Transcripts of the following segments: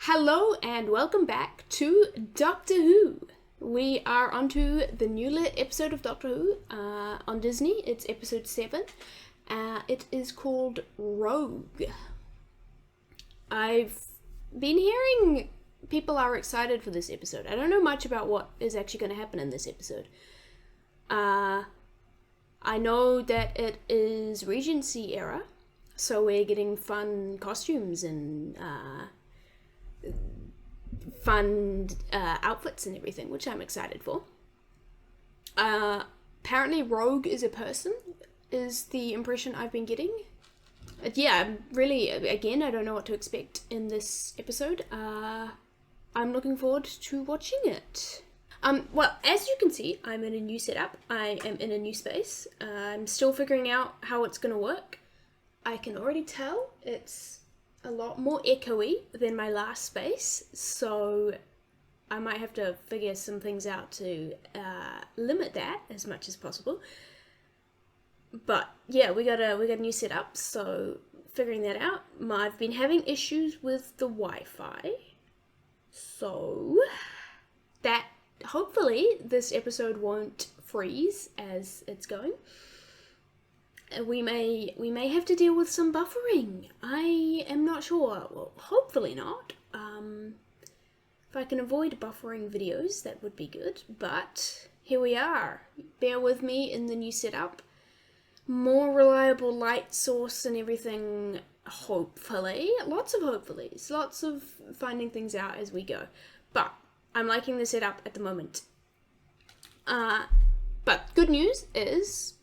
Hello and welcome back to Doctor Who. We are onto the new lit episode of Doctor Who on Disney. It's episode 7. It is called Rogue. I've been hearing people are excited for this episode. I don't know much about what is actually going to happen in this episode. I know that it is Regency era, so we're getting fun costumes and fun outfits and everything, which I'm excited for. Apparently Rogue is a person, is the impression I've been getting. Yeah, really, again, I don't know what to expect in this episode. I'm looking forward to watching it. Well, as you can see, I'm in a new setup. I am in a new space. I'm still figuring out how it's going to work. I can already tell it's a lot more echoey than my last space, so I might have to figure some things out to limit that as much as possible. But yeah, we got a new setup, so figuring that out. I've been having issues with the Wi-Fi, so that hopefully this episode won't freeze as it's going. We may have to deal with some buffering. I am not sure. Well, hopefully not. If I can avoid buffering videos, that would be good. But here we are. Bear with me in the new setup. More reliable light source and everything, hopefully. Lots of hopefullys. Lots of finding things out as we go. But I'm liking the setup at the moment. But good news is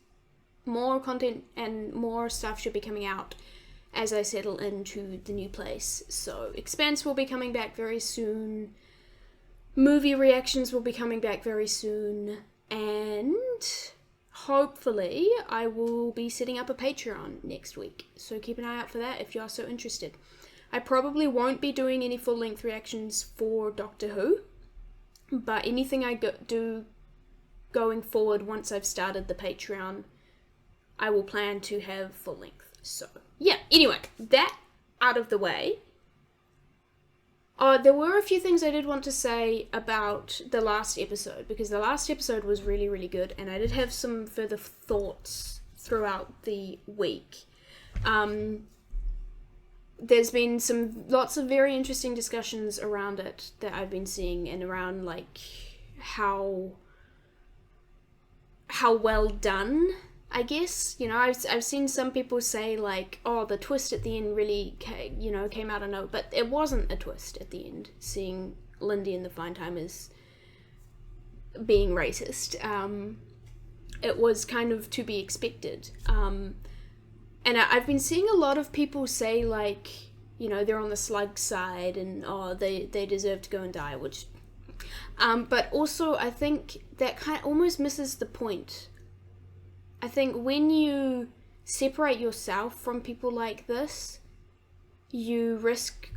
more content and more stuff should be coming out as I settle into the new place. So Expanse will be coming back very soon. Movie reactions will be coming back very soon. And hopefully I will be setting up a Patreon next week. So keep an eye out for that if you are so interested. I probably won't be doing any full-length reactions for Doctor Who. But anything I do going forward once I've started the Patreon, I will plan to have full length. So, yeah. Anyway, that out of the way. There were a few things I did want to say about the last episode, because the last episode was really, really good, and I did have some further thoughts throughout the week. There's been lots of very interesting discussions around it that I've been seeing, and around, like, how well done, I guess. You know, I've seen some people say, like, oh, the twist at the end really came out of nowhere, but it wasn't a twist at the end, seeing Lindy and the Fine Timers being racist. It was kind of to be expected. And I've been seeing a lot of people say, like, you know, they're on the slug side and, oh, they deserve to go and die, which but also I think that kind of almost misses the point. I think when you separate yourself from people like this, you risk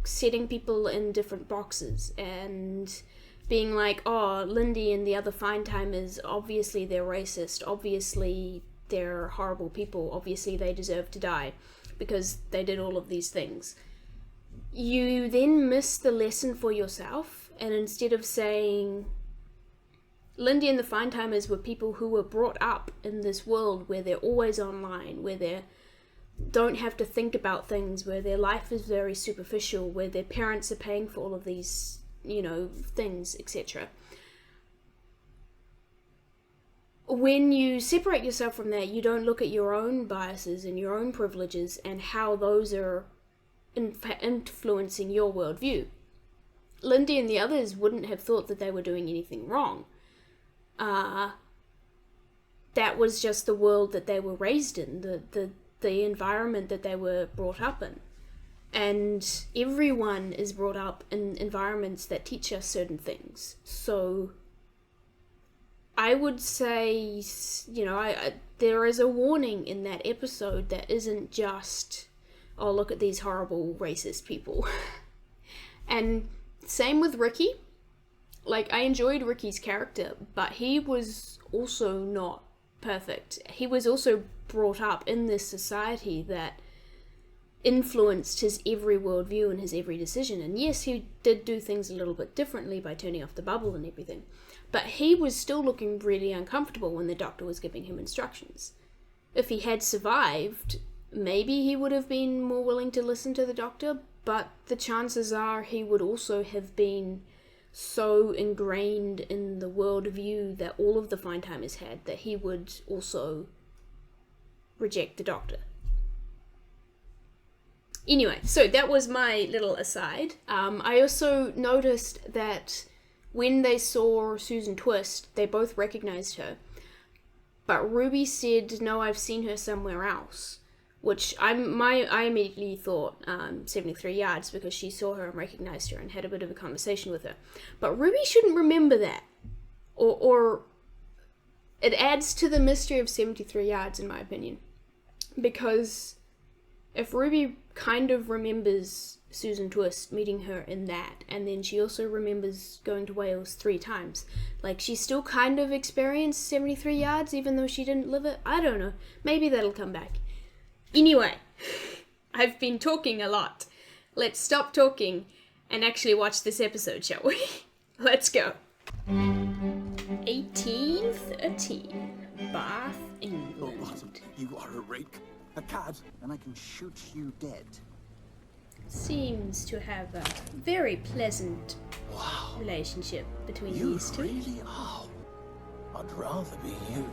setting people in different boxes and being like, oh, Lindy and the other Fine Timers, obviously they're racist, obviously they're horrible people, obviously they deserve to die because they did all of these things. You then miss the lesson for yourself, and instead of saying, Lindy and the Fine Timers were people who were brought up in this world where they're always online, where they don't have to think about things, where their life is very superficial, where their parents are paying for all of these, you know, things, etc. When you separate yourself from that, you don't look at your own biases and your own privileges and how those are influencing your worldview. Lindy and the others wouldn't have thought that they were doing anything wrong. That was just the world that they were raised in, the environment that they were brought up in. And everyone is brought up in environments that teach us certain things. So I would say, you know, there is a warning in that episode that isn't just, oh, look at these horrible racist people. And same with Ricky. Like, I enjoyed Ricky's character, but he was also not perfect. He was also brought up in this society that influenced his every worldview and his every decision. And yes, he did do things a little bit differently by turning off the bubble and everything. But he was still looking really uncomfortable when the doctor was giving him instructions. If he had survived, maybe he would have been more willing to listen to the doctor, but the chances are he would also have been so ingrained in the worldview that all of the Fine Timers had that he would also reject the doctor. Anyway, so that was my little aside. I also noticed that when they saw Susan Twist, they both recognized her. But Ruby said, no, I've seen her somewhere else. Which I immediately thought 73 Yards, because she saw her and recognized her and had a bit of a conversation with her. But Ruby shouldn't remember that. Or it adds to the mystery of 73 Yards, in my opinion. Because if Ruby kind of remembers Susan Twist meeting her in that, and then she also remembers going to Wales 3 times, like, she still kind of experienced 73 Yards even though she didn't live it. I don't know. Maybe that'll come back. Anyway, I've been talking a lot. Let's stop talking and actually watch this episode, shall we? Let's go. 1813, Bath, England. Oh, what? You are a rake, a cad, and I can shoot you dead. Seems to have a very pleasant relationship between these two. You really are. I'd rather be you.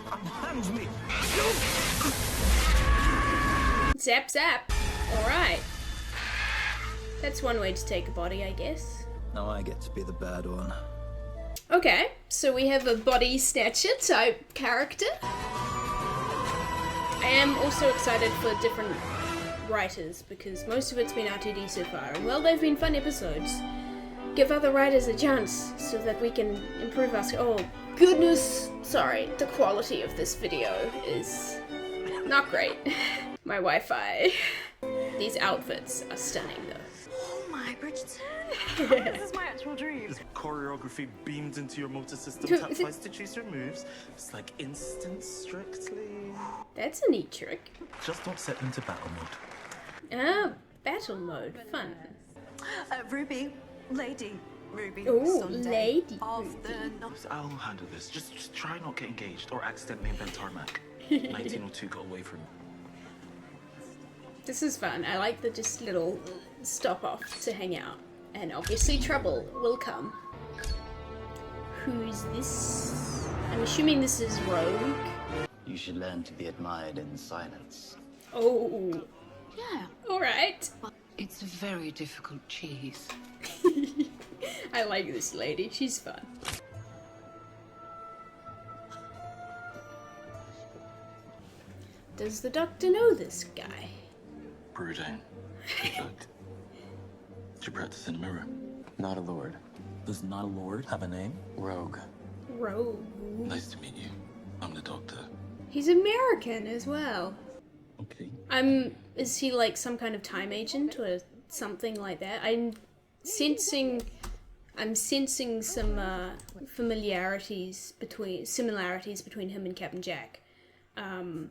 Hand me. Zap, zap. Alright. That's one way to take a body, I guess. Now I get to be the bad one. Okay, so we have a body snatcher type character. I am also excited for different writers, because most of it's been R2D so far, and well, they've been fun episodes. Give other writers a chance so that we can improve our... Oh, goodness! Sorry, the quality of this video is not great. My Wi-Fi. These outfits are stunning, though. Oh my, Bridgerton! This is my actual dream. This choreography beamed into your motor system. Tap twice to choose your moves. It's like instant Strictly. That's a neat trick. Just don't set into battle mode. Ah, battle mode. Fun. Ruby, Lady Ruby. Ooh, Sunday Lady of Ruby. the I'll handle this. Just try not get engaged or accidentally invent tarmac. 1902 got away from me. This is fun. I like the just little stop off to hang out. And obviously trouble will come. Who's this? I'm assuming this is Rogue. You should learn to be admired in silence. Oh. Yeah, Alright. it's a very difficult cheese. I like this lady. She's fun. Does the doctor know this guy? Brooding. Good. Did you practice in the mirror? Not a lord. Does not a lord have a name? Rogue. Rogue. Nice to meet you. I'm the doctor. He's American as well. Okay. Is he like some kind of time agent or something like that? I'm sensing some similarities between him and Captain Jack. And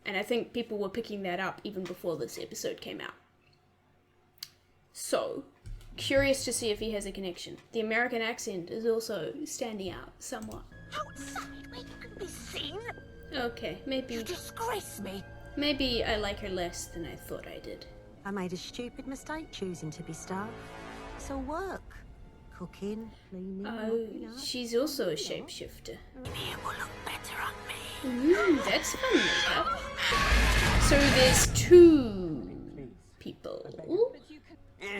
I think people were picking that up even before this episode came out. So, curious to see if he has a connection. The American accent is also standing out somewhat. outside where you can be seen. Okay, You disgrace me. maybe I like her less than I thought I did. I made a stupid mistake choosing to be staff. It's all work. Cooking, cleaning, mopping up. She's also a shapeshifter. It will look better on me. That's fun makeup. So there's 2 people.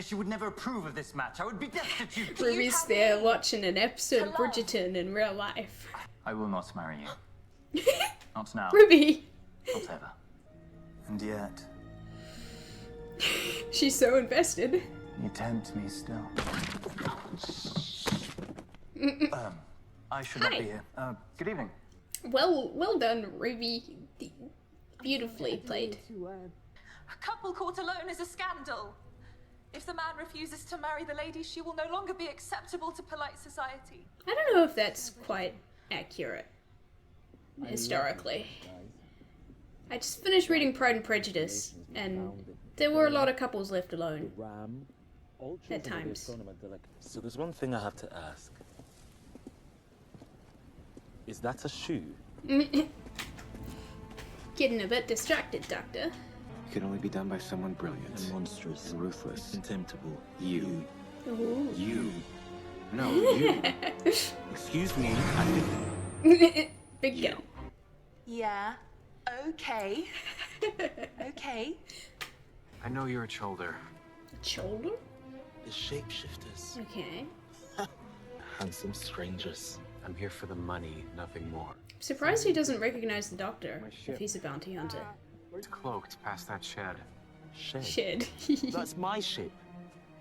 She would never approve of this match. I would be destitute. Ruby's there watching an episode of Bridgerton in real life. I will not marry you. Not now. Ruby! Not ever. And yet, She's so invested. you tempt me still. I should not Hi. be here. Good evening. Well done, Ruby. Beautifully played. A couple caught alone is a scandal. If the man refuses to marry the lady, she will no longer be acceptable to polite society. I don't know if that's quite accurate historically. I just finished reading Pride and Prejudice, and there were a lot of couples left alone at times. So there's one thing I have to ask. Is that a shoe? Getting a bit distracted, Doctor. It can only be done by someone brilliant. And monstrous. And ruthless. Contemptible. You. Ooh. You. No, you. Excuse me. I didn't. Big gun. Yeah. Okay. Okay. I know you're a shoulder. Shoulder? The shapeshifters. Okay. Handsome strangers. I'm here for the money, nothing more. Surprised he doesn't recognize the Doctor if he's a bounty hunter. It's cloaked past that shed. Shed. Shed. That's my ship.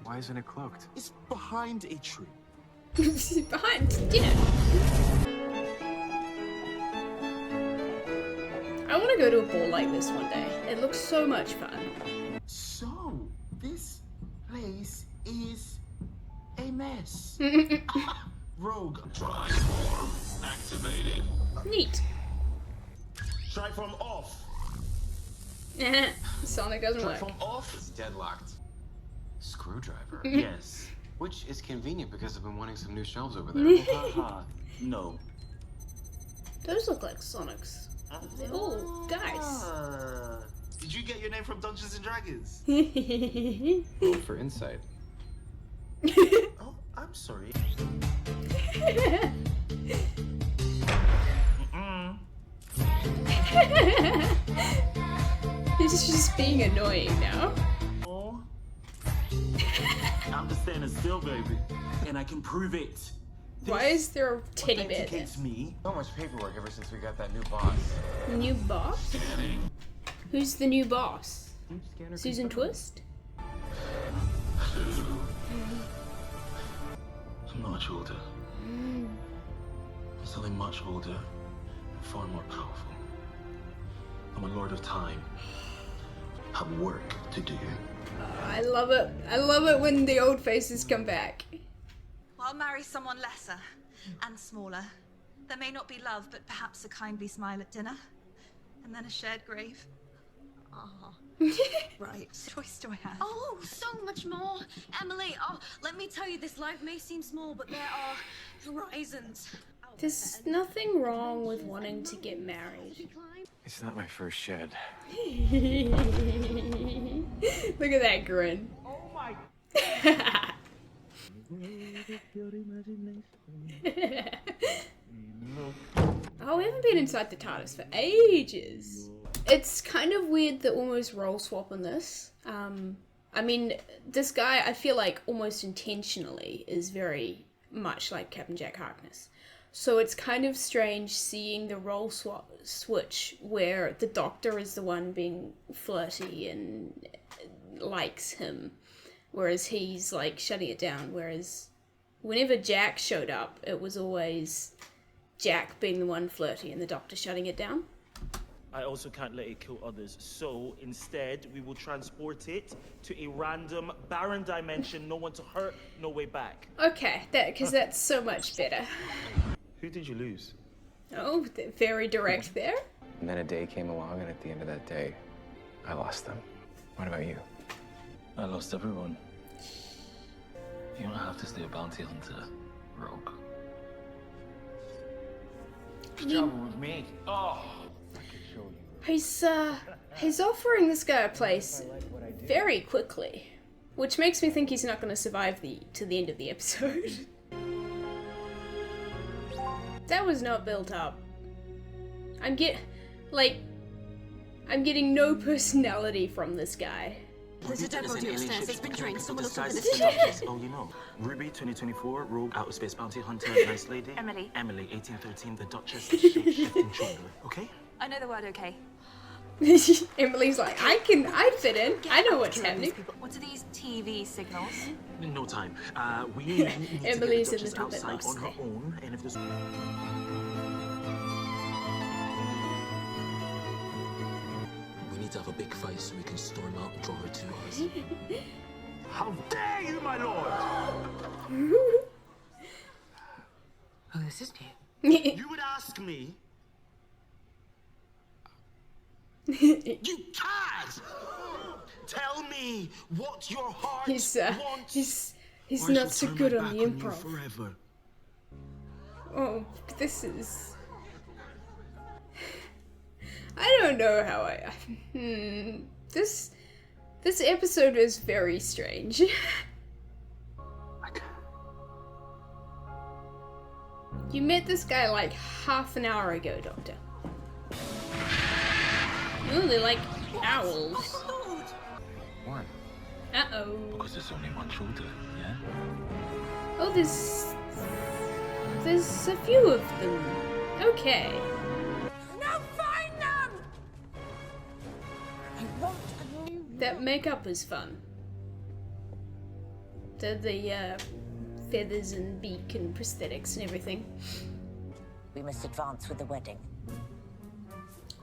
Why isn't it cloaked? It's behind a tree. Behind, yeah. I want to go to a ball like this one day. It looks so much fun. So, this place is a mess. Rogue. Transform activated. Neat. Triform off. Sonic doesn't work. Triform off. It's deadlocked. Screwdriver. Yes. Which is convenient because I've been wanting some new shelves over there. Haha. No. Those look like Sonic's. They're all dice. Did you get your name from Dungeons and Dragons? Roll for insight. Oh, I'm sorry. He's just being annoying now. Oh. I'm just standing still, baby. And I can prove it. Why is there a teddy bear there? Authenticates me. So much paperwork ever since we got that new boss. New boss? Who's the new boss? Susan Twist? I'm not a shoulder. I'm something much older and far more powerful. I'm a lord of time. I have work to do. I love it. I love it when the old faces come back. Well, I'll marry someone lesser and smaller. There may not be love, but perhaps a kindly smile at dinner. And then a shared grave. Ah. Right. What choice do I have? Oh, so much more. Emily, oh, let me tell you, this life may seem small, but there are horizons. There's nothing wrong with wanting to get married. It's not my first shed. Look at that grin. Oh my. Oh, we haven't been inside the TARDIS for ages. It's kind of weird the almost role swap in this. I mean, this guy, I feel like almost intentionally is very much like Captain Jack Harkness. So it's kind of strange seeing the role switch where the Doctor is the one being flirty and likes him, whereas he's like shutting it down. Whereas whenever Jack showed up, it was always Jack being the one flirty and the Doctor shutting it down. I also can't let it kill others, so instead we will transport it to a random, barren dimension, no one to hurt, no way back. Okay, because that's so much better. Who did you lose? Oh, very direct there. And then a day came along, and at the end of that day, I lost them. What about you? I lost everyone. You don't have to stay a bounty hunter, Rogue. Trouble with me. Oh. He's offering this guy a place very quickly, which makes me think he's not going to survive to the end of the episode. That was not built up. I'm getting no personality from this guy. There's a dead body upstairs. It's been drained. Someone will look at this. Oh, you know. Ruby, 2024, Rogue, Outer Space Bounty Hunter, Nice Lady. Emily. Emily, 1813, the Duchess, shape-shifting shoulder. Okay? I know the word okay. Emily's like, I fit in. I know what's happening. What are these TV signals? No time. We need Emily's to get a the little Duchess bit outside lost on her there. own, and if there's... We need to have a big fight so we can storm out and draw her to us. How dare you, my lord! Oh, this is new. You would ask me You cad! Tell me what your heart wants. He's or I not shall so turn good my on back the you improv. forever. Oh, this is... I don't know how I... This episode is very strange. You met this guy like half an hour ago, Doctor. Oh, they're like owls. One. Uh-oh. Because there's only one shoulder, yeah? Oh, there's a few of them. Okay. Now find them! I want a new... That makeup is fun. The feathers and beak and prosthetics and everything. We must advance with the wedding.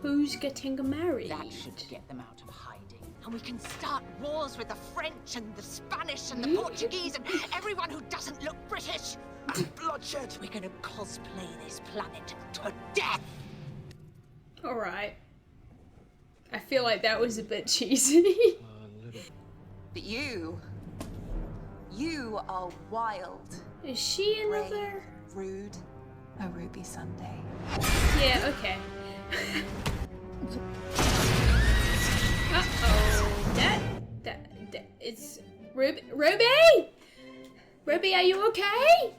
Who's getting married? That should get them out of hiding. And we can start wars with the French and the Spanish and the Portuguese and everyone who doesn't look British. And bloodshed. We're gonna cosplay this planet to death. Alright. I feel like that was a bit cheesy. But you are wild. Is she another? Rude. A Ruby Sunday. Yeah, okay. Uh-oh. That, it's... Ruby? Ruby, are you okay?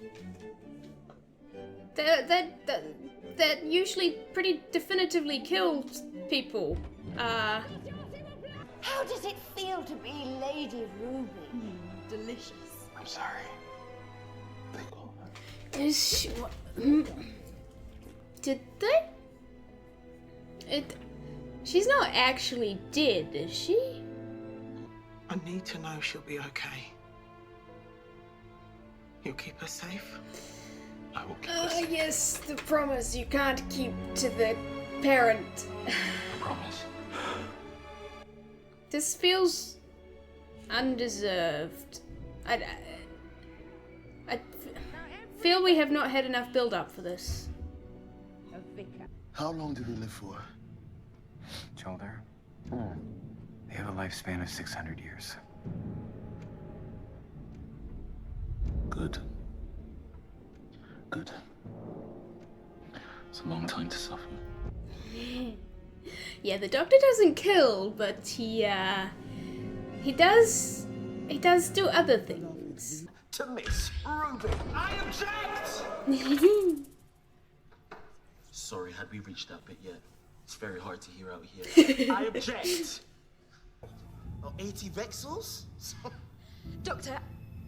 That usually pretty definitively kills people. How does it feel to be Lady Ruby? Delicious. I'm sorry. They call her. Is she... Did they? She's not actually dead, is she? I need to know she'll be okay. You'll keep her safe? I will keep her safe. Yes, the promise you can't keep to the parent. I promise. This feels undeserved. I feel we have not had enough build-up for this. How long do they live for? Children? They have a lifespan of 600 years. Good. Good. It's a long time to suffer. Yeah, the Doctor doesn't kill, but he does do other things. To Miss Ruby. I object! Sorry, had we reached that bit yet? It's very hard to hear out here. I object! 80 vexels? Doctor,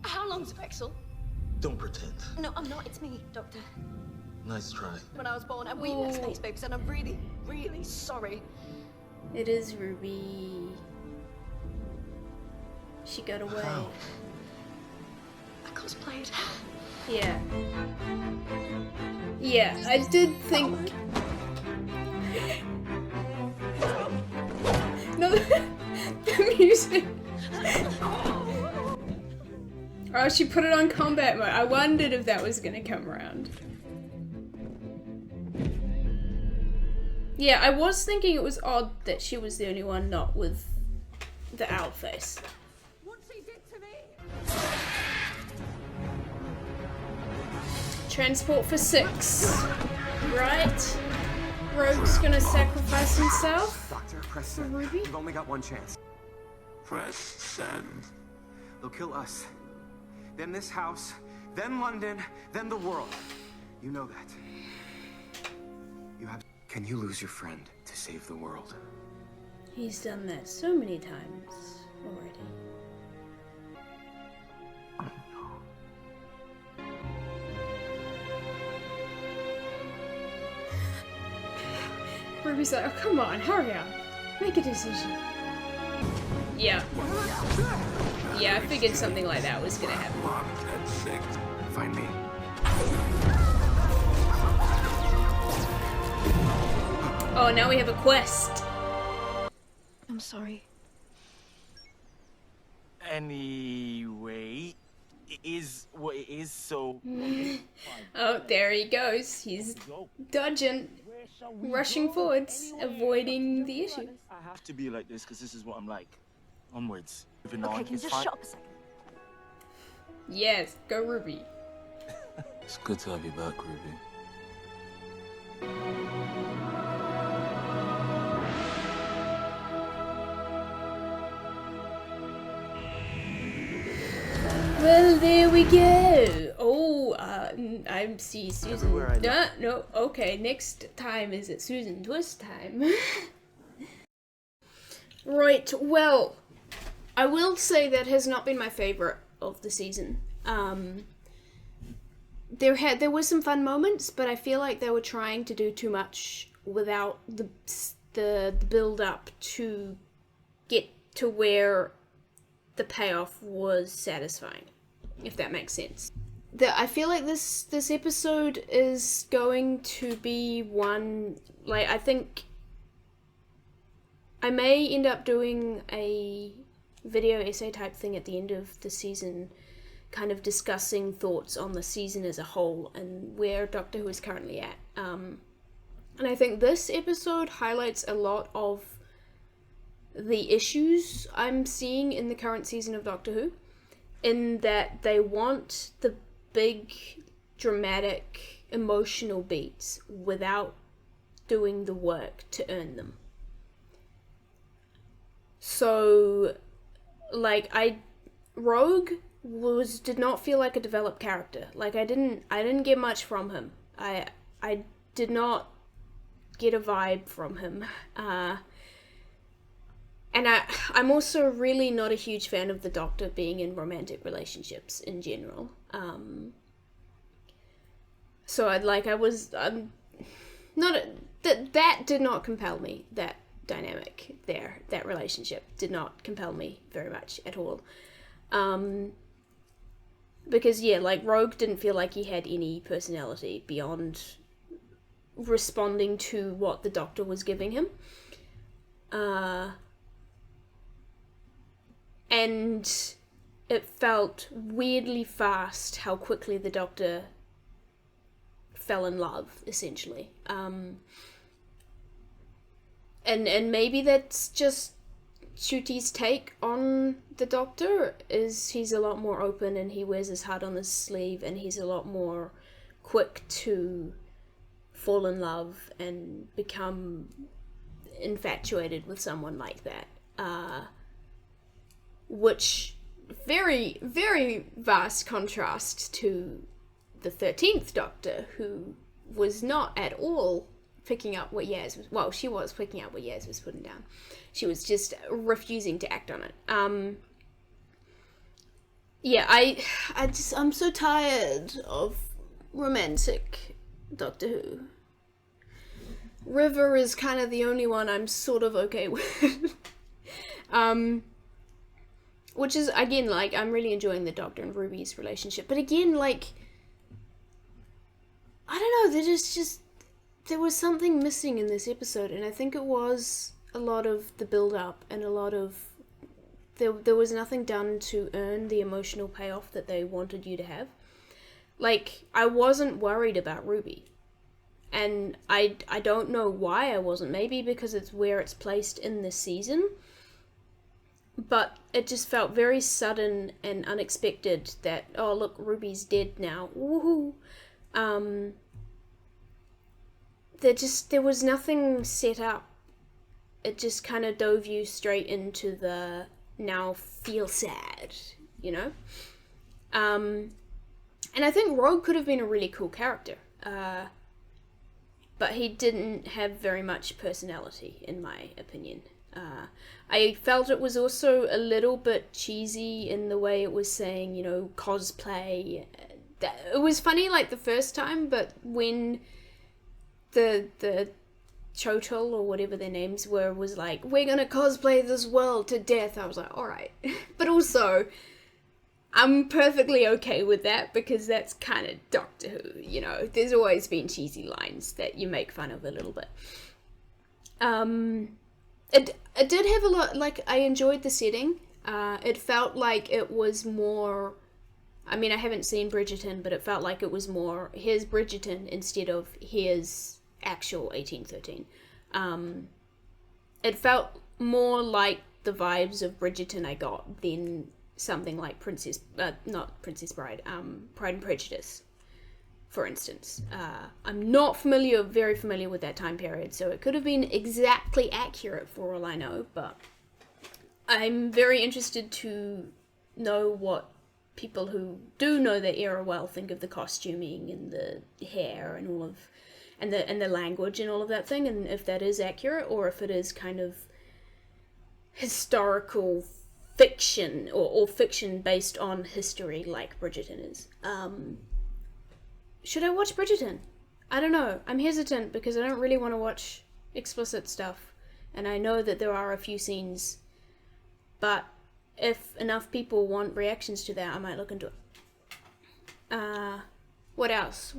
how long's a vexel? Don't pretend. No, I'm not. It's me, Doctor. Nice try. When I was born, and we were space babies, and I'm really, really sorry. It is Ruby. She got away. How? I cosplayed. Yeah. Yeah, I did think... No, the music. Oh, she put it on combat mode. I wondered if that was gonna come around. Yeah, I was thinking it was odd that she was the only one not with the owl face. What she did to me! Transport for 6. Right? Rogue's gonna sacrifice himself. Doctor, press send. Ruby? You've only got one chance. Press send. They'll kill us. Then this house. Then London. Then the world. You know that. You have... Can you lose your friend to save the world? He's done that so many times already. Ruby's like, oh come on, hurry up. Make a decision. Yeah. Yeah, I figured something like that was gonna happen. Locked at 6. Find me. Oh, now we have a quest. I'm sorry. Anyway, it is what it is, so... Oh, there he goes. He's dodging. rushing forwards, avoiding the issue. I have to be like this because this is what I'm like. Onwards. Moving Okay, on. can you It's just fine. shut up a second? Yes, go Ruby. It's good to have you back, Ruby. Well, there we go. Oh, I see Susan. Everywhere I look. No, okay. Next time is it Susan Twist time? Right. Well, I will say that has not been my favorite of the season. There were some fun moments, but I feel like they were trying to do too much without the build up to get to where the payoff was satisfying, if that makes sense. I feel like this episode is going to be one, like, I think I may end up doing a video essay type thing at the end of the season, kind of discussing thoughts on the season as a whole and where Doctor Who is currently at. And I think this episode highlights a lot of the issues I'm seeing in the current season of Doctor Who, in that they want the big, dramatic, emotional beats without doing the work to earn them. So, like, Rogue did not feel like a developed character. Like, I didn't get much from him. I did not get a vibe from him. And I'm also really not a huge fan of the Doctor being in romantic relationships in general. So that did not compel me. That dynamic there, that relationship did not compel me very much at all. Because yeah, like, Rogue didn't feel like he had any personality beyond responding to what the Doctor was giving him. And it felt weirdly fast how quickly the Doctor fell in love, essentially. And maybe that's just Ncuti's take on the Doctor, is he's a lot more open and he wears his heart on his sleeve and he's a lot more quick to fall in love and become infatuated with someone like that. Which, very, very vast contrast to the 13th Doctor, who was not at all picking up what Yaz was... Well, she was picking up what Yaz was putting down. She was just refusing to act on it. Yeah, I'm so tired of romantic Doctor Who. River is kind of the only one I'm sort of okay with. Which is, again, like, I'm really enjoying the Doctor and Ruby's relationship. But again, like, I don't know, there was something missing in this episode, and I think it was a lot of the build-up and a lot of... There was nothing done to earn the emotional payoff that they wanted you to have. Like, I wasn't worried about Ruby. And I don't know why I wasn't. Maybe because it's where it's placed in the season. But it just felt very sudden and unexpected that, oh look, Ruby's dead now. Woohoo! There was nothing set up. It just kind of dove you straight into the now feel sad, you know? And I think Rogue could have been a really cool character. But he didn't have very much personality, in my opinion. I felt it was also a little bit cheesy in the way it was saying, you know, cosplay. It was funny, like, the first time, but when the Chotel, or whatever their names were, was like, we're gonna cosplay this world to death, I was like, alright. But also, I'm perfectly okay with that, because that's kind of Doctor Who, you know. There's always been cheesy lines that you make fun of a little bit. It did have a lot, like, I enjoyed the setting. It felt like it was more, I mean, I haven't seen Bridgerton, but it felt like it was more, here's Bridgerton instead of here's actual 1813. It felt more like the vibes of Bridgerton I got than something like not Princess Bride, Pride and Prejudice, for instance. I'm not very familiar with that time period, so it could have been exactly accurate for all I know, but I'm very interested to know what people who do know the era well think of the costuming and the hair and all of, and the language and all of that thing, and if that is accurate or if it is kind of historical fiction or fiction based on history like Bridgerton is. Should I watch Bridgerton? I don't know. I'm hesitant because I don't really want to watch explicit stuff, and I know that there are a few scenes, but if enough people want reactions to that, I might look into it. What else?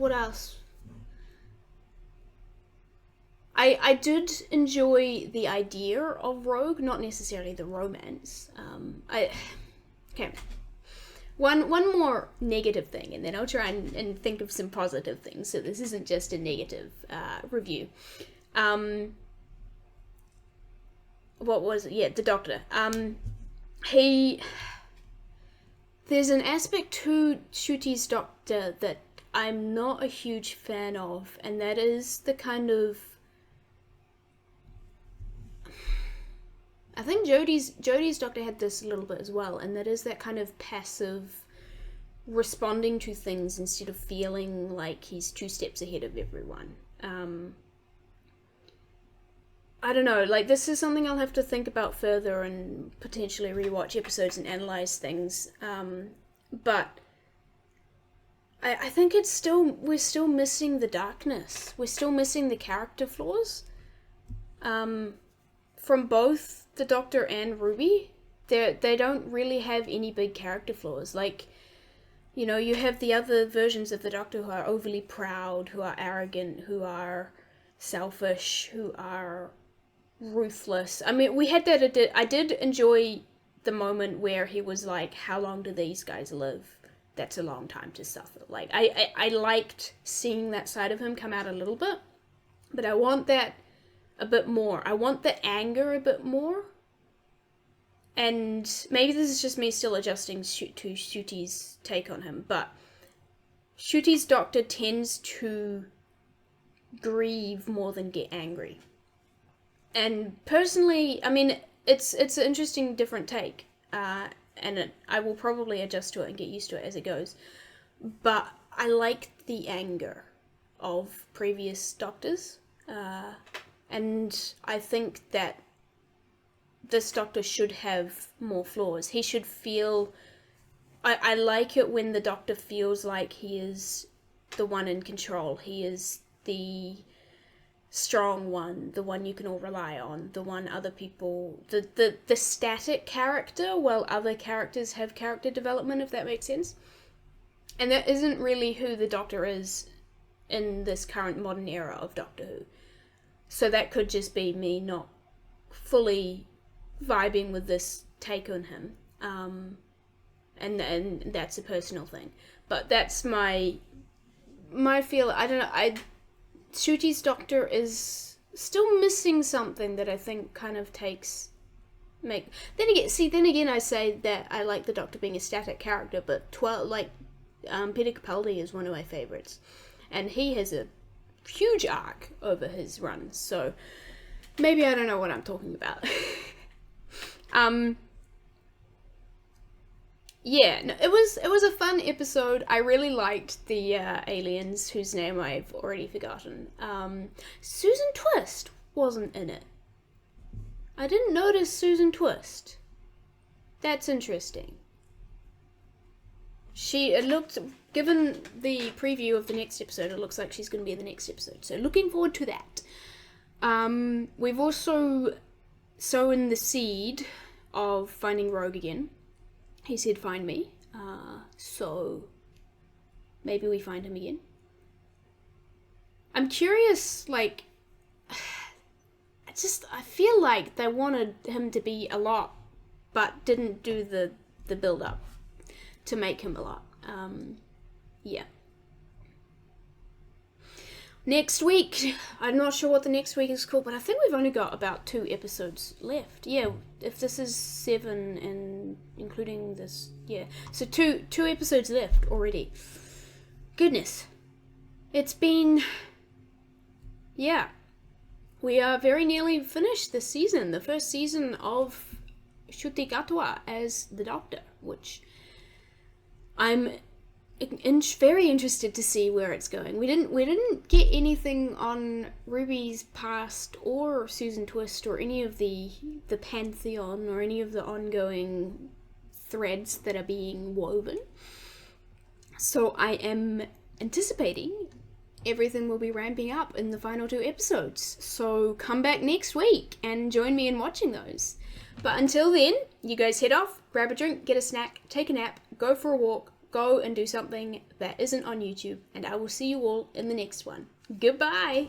I did enjoy the idea of Rogue, not necessarily the romance. Okay. One more negative thing, and then I'll try and think of some positive things, so this isn't just a negative review. What was it? Yeah, the Doctor. There's an aspect to Nshuti's Doctor that I'm not a huge fan of, and that is the kind of... I think Jodie's Doctor had this a little bit as well, and that is that kind of passive responding to things instead of feeling like he's 2 steps ahead of everyone. I don't know, like, this is something I'll have to think about further and potentially rewatch episodes and analyze things, but I think we're still missing the darkness. We're still missing the character flaws. From both the Doctor and Ruby, they don't really have any big character flaws. Like, you know, you have the other versions of the Doctor who are overly proud, who are arrogant, who are selfish, who are ruthless. I mean, we had that. I did enjoy the moment where he was like, how long do these guys live? That's a long time to suffer. Like, I liked seeing that side of him come out a little bit, but I want that a bit more. I want the anger a bit more. And maybe this is just me still adjusting to Nsuti's take on him, but Nsuti's Doctor tends to grieve more than get angry. And personally, I mean, it's an interesting different take, and I will probably adjust to it and get used to it as it goes. But I like the anger of previous Doctors, and I think that this Doctor should have more flaws. He should feel... I like it when the Doctor feels like he is the one in control. He is the strong one, the one you can all rely on, the one other people... The static character, while other characters have character development, if that makes sense. And that isn't really who the Doctor is in this current modern era of Doctor Who. So that could just be me not fully vibing with this take on him, and that's a personal thing, but that's my feel. I don't know, Nsuti's Doctor is still missing something that I think kind of then again I say that I like the Doctor being a static character, but Peter Capaldi is one of my favorites, and he has a huge arc over his run, so maybe I don't know what I'm talking about. Yeah, no, it was a fun episode. I really liked the aliens whose name I've already forgotten. Susan Twist wasn't in it. I didn't notice Susan Twist. That's interesting. Given the preview of the next episode, it looks like she's going to be in the next episode. So looking forward to that. We've also sown the seed of finding Rogue again. He said find me. So maybe we find him again. I'm curious, like, I feel like they wanted him to be a lot, but didn't do the build up to make him a lot. Yeah. next week, I'm not sure what the next week is called, but I think we've only got about 2 episodes left. Yeah, if this is 7 and including this, yeah. So two episodes left already. Goodness. It's been, yeah. We are very nearly finished this season, the first season of Shuti Katoa as the Doctor, which I'm very interested to see where it's going. We didn't get anything on Ruby's past or Susan Twist or any of the pantheon or any of the ongoing threads that are being woven. So I am anticipating everything will be ramping up in the final 2 episodes. So come back next week and join me in watching those. But until then, you guys head off, grab a drink, get a snack, take a nap, go for a walk, go and do something that isn't on YouTube, and I will see you all in the next one. Goodbye!